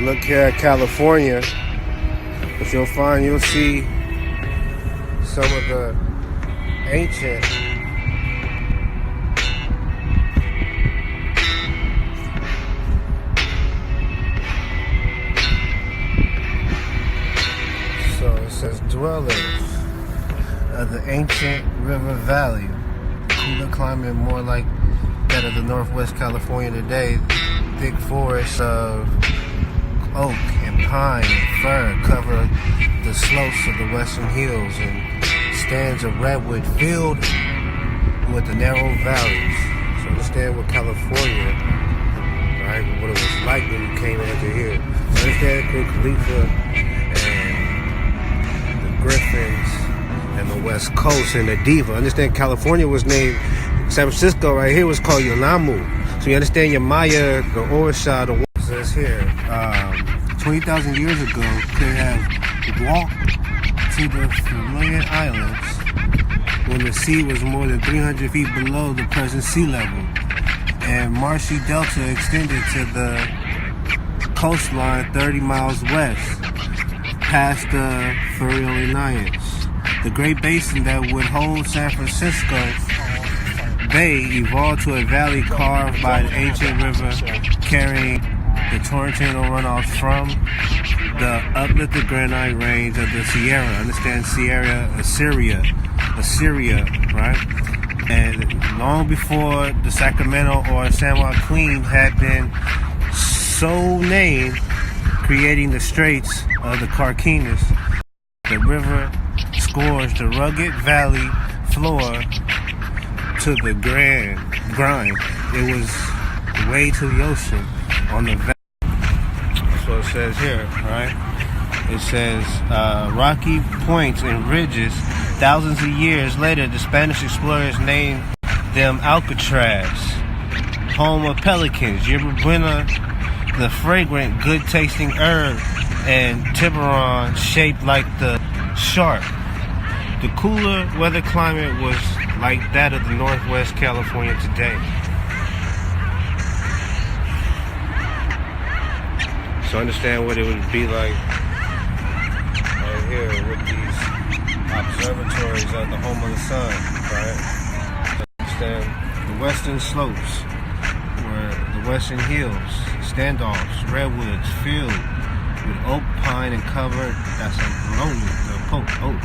look here at California, what you'll see some of the ancient dwellers of the ancient river valley. Cooler climate, more like that of the Northwest California today. Thick forests of oak and pine and fir cover the slopes of the western hills, and stands of redwood filled with the narrow valleys. So understand what California, right, what it was like when you came into here. Understand Queen Khalifa Griffins and the West Coast and the Diva. Understand California was named, San Francisco right here was called Yelamu. So you understand your Maya, the Orisha, the one says here, 20,000 years ago could have walked to the familiar islands when the sea was more than 300 feet below the present sea level, and marshy delta extended to the coastline 30 miles west past the Alliance. The Great Basin that would hold San Francisco Bay evolved to a valley carved by an ancient river carrying the torrential runoffs from the uplifted granite range of the Sierra. Understand Sierra, Assyria, right? And long before the Sacramento or San Joaquin had been so named, creating the Straits of the Carquinez, the river scours the rugged valley floor to the grind. It was way to the ocean on the valley. That's what it says here, right? It says rocky points and ridges. Thousands of years later, the Spanish explorers named them Alcatraz, home of pelicans, yerba buena, the fragrant, good-tasting herb, and tiburon shaped like the shark. The cooler weather climate was like that of the Northwest California today. So understand what it would be like right here with these observatories of the home of the sun, right? Understand the western slopes, where the western hills, standoffs, redwoods filled with oak, pine, and covered. That's Alayoni, the oak,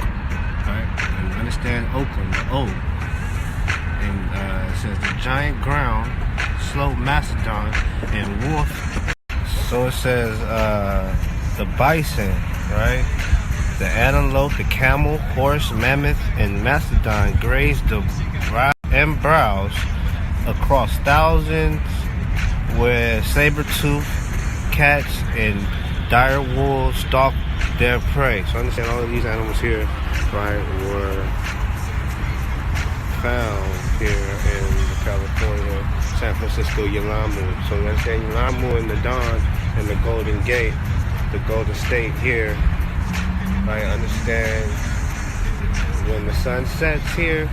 right? And understand Oakland, the oak. And it says the giant ground, slope, mastodon, and wolf. So it says the bison, right? The antelope, the camel, horse, mammoth, and mastodon graze the brows across thousands, where saber-toothed cats and dire wolves stalk their prey. So understand all of these animals here, right, were found here in California, San Francisco, Yelamu. So you understand Yelamu and the Dawn and the Golden Gate, the Golden State here, right? Understand when the sun sets here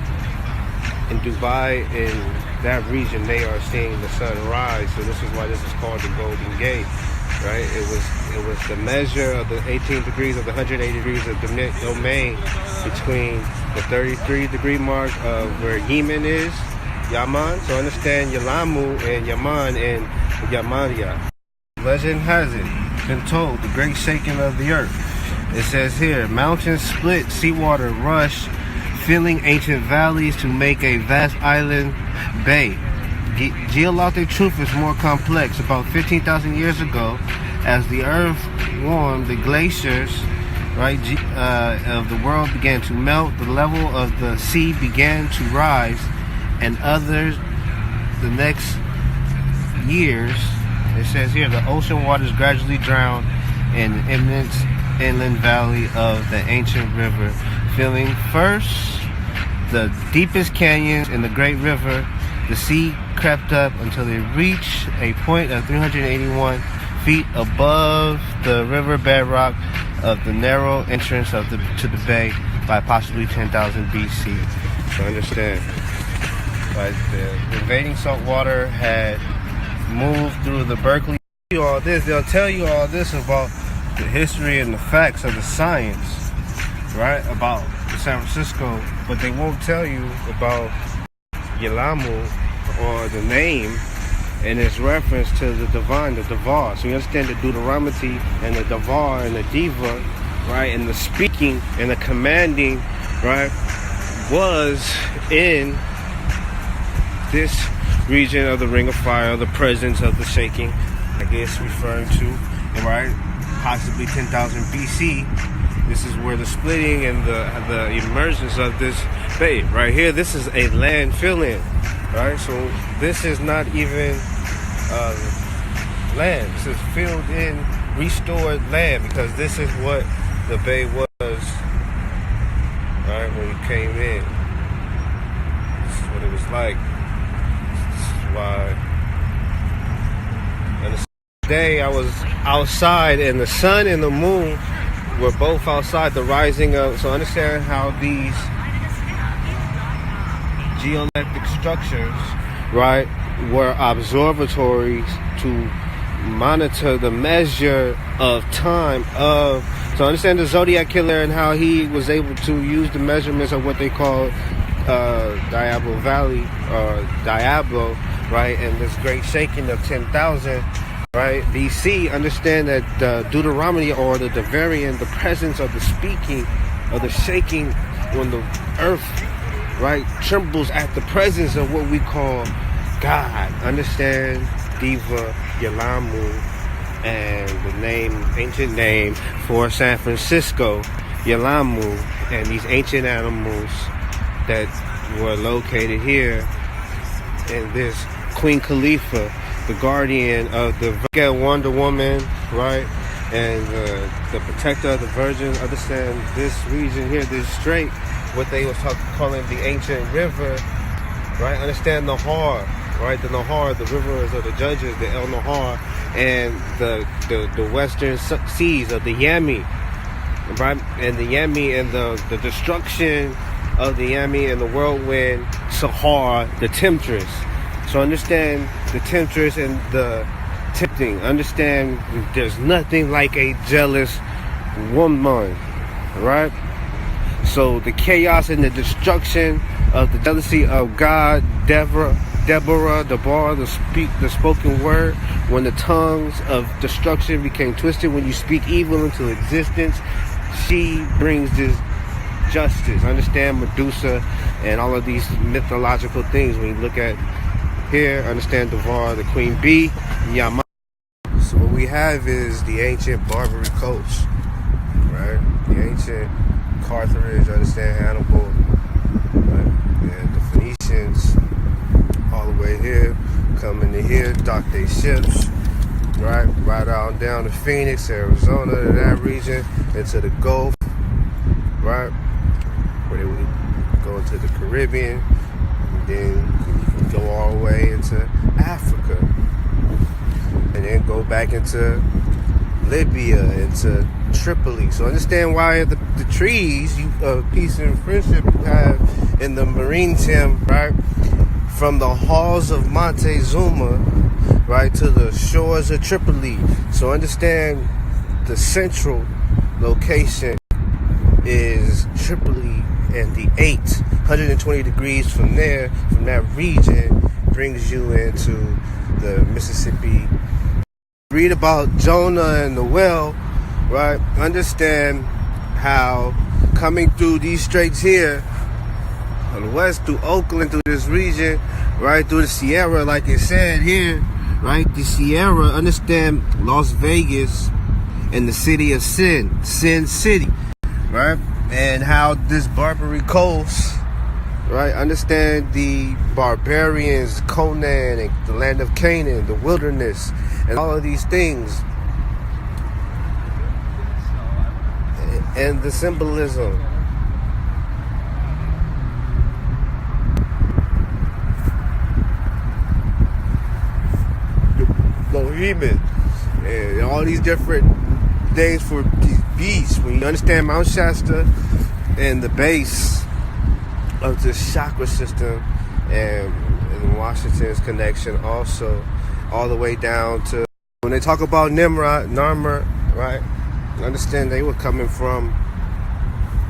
in Dubai, in that region, they are seeing the sun rise. So this is why this is called the Golden Gate, right? It was the measure of the 18 degrees of the 180 degrees of the domain between the 33-degree mark of where Yemen is, Yaman. So understand Yelamu and Yaman and Yamania. Legend has it been told, the great shaking of the earth. It says here, mountains split, seawater rush, filling ancient valleys to make a vast island bay. Geologic truth is more complex. About 15,000 years ago, as the earth warmed, the glaciers, right, of the world began to melt, the level of the sea began to rise, and others, the next years, it says here, the ocean waters gradually drowned in the immense inland valley of the ancient river, filling first the deepest canyons in the great river. The sea crept up until it reached a point of 381 feet above the river bedrock of the narrow entrance to the bay by possibly 10,000 BC. So understand, right, the invading salt water had moved through the Berkeley you all this. They'll tell you all this about the history and the facts of the science, right? About San Francisco, but they won't tell you about Yelamu or the name and its reference to the divine, the Devar. So you understand the Deuteronomy and the Devar and the Diva, right? And the speaking and the commanding, right, was in this region of the ring of fire, the presence of the shaking, I guess referring to, right? Possibly 10,000 BC. This is where the splitting and the emergence of this bay. Right here, this is a land fill-in, right? So this is not even land. This is filled in, restored land, because this is what the bay was, right, when you came in. This is what it was like. This is why. And the day I was outside, and the sun and the moon were both outside, the rising of. So understand how these geolectric structures, right, were observatories to monitor the measure of time of. So understand the Zodiac Killer and how he was able to use the measurements of what they call Diablo Valley or Diablo, right, and this great shaking of 10,000. Right, BC, understand that the Deuteronomy or the Devarian, the presence of the speaking, of the shaking, when the earth, right, trembles at the presence of what we call God. Understand Diva, Yelamu, and the name, ancient name for San Francisco, Yelamu, and these ancient animals that were located here in this Queen Khalifa, the guardian of the Wonder Woman, right, and the protector of the virgin. Understand this region here, this strait, what they was calling the ancient river, right? Understand Nahar, right? The Nahar, the rivers of the judges, the El Nahar, and the western seas of the Yami, right? And the Yami and the destruction of the Yami and the whirlwind, Sahar, the temptress. So understand the temptress and the tempting. Understand there's nothing like a jealous woman, right? So the chaos and the destruction of the jealousy of God, Deborah, the bar, the spoken word, when the tongues of destruction became twisted, when you speak evil into existence, she brings this justice. Understand Medusa and all of these mythological things. When you look at here, understand Devar, the Queen Bee, Yama. So what we have is the ancient Barbary coast, right? The ancient Carthage, understand Hannibal, right? And the Phoenicians, all the way here, coming to here, dock their ships, right? Right on down to Phoenix, Arizona, to that region, into the Gulf, right? Where they would go into the Caribbean, and then go all the way into Africa, and then go back into Libya, into Tripoli. So understand why the trees of peace and friendship you have in the Maritime, right, from the halls of Montezuma, right, to the shores of Tripoli. So understand the central location is Tripoli, and the 120 degrees from there, from that region, brings you into the Mississippi. Read about Jonah and the well, right? Understand how coming through these straits here on the west, through Oakland, through this region, right, through the Sierra, like it said here, right, the Sierra, understand Las Vegas and the city of Sin City, right? And how this Barbary coast, right, understand the barbarians, Conan, and the land of Canaan, the wilderness, and all of these things, and the symbolism. The Bohemian, and all these different things for these beasts. When you understand Mount Shasta and the base of this chakra system, and Washington's connection also, all the way down to When they talk about Nimrod, Narmer, right? Understand they were coming from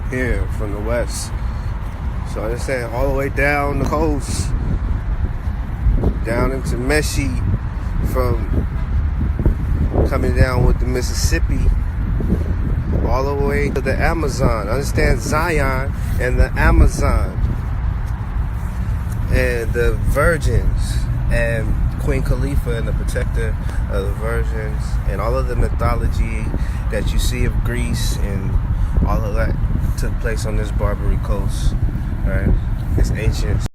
here, from the west. So understand all the way down the coast, down into Meshi, from coming down with the Mississippi, all the way to the Amazon. Understand Zion and the Amazon, and the virgins, and Queen Khalifa and the protector of the virgins, and all of the mythology that you see of Greece, and all of that took place on this Barbary coast, right? It's ancient.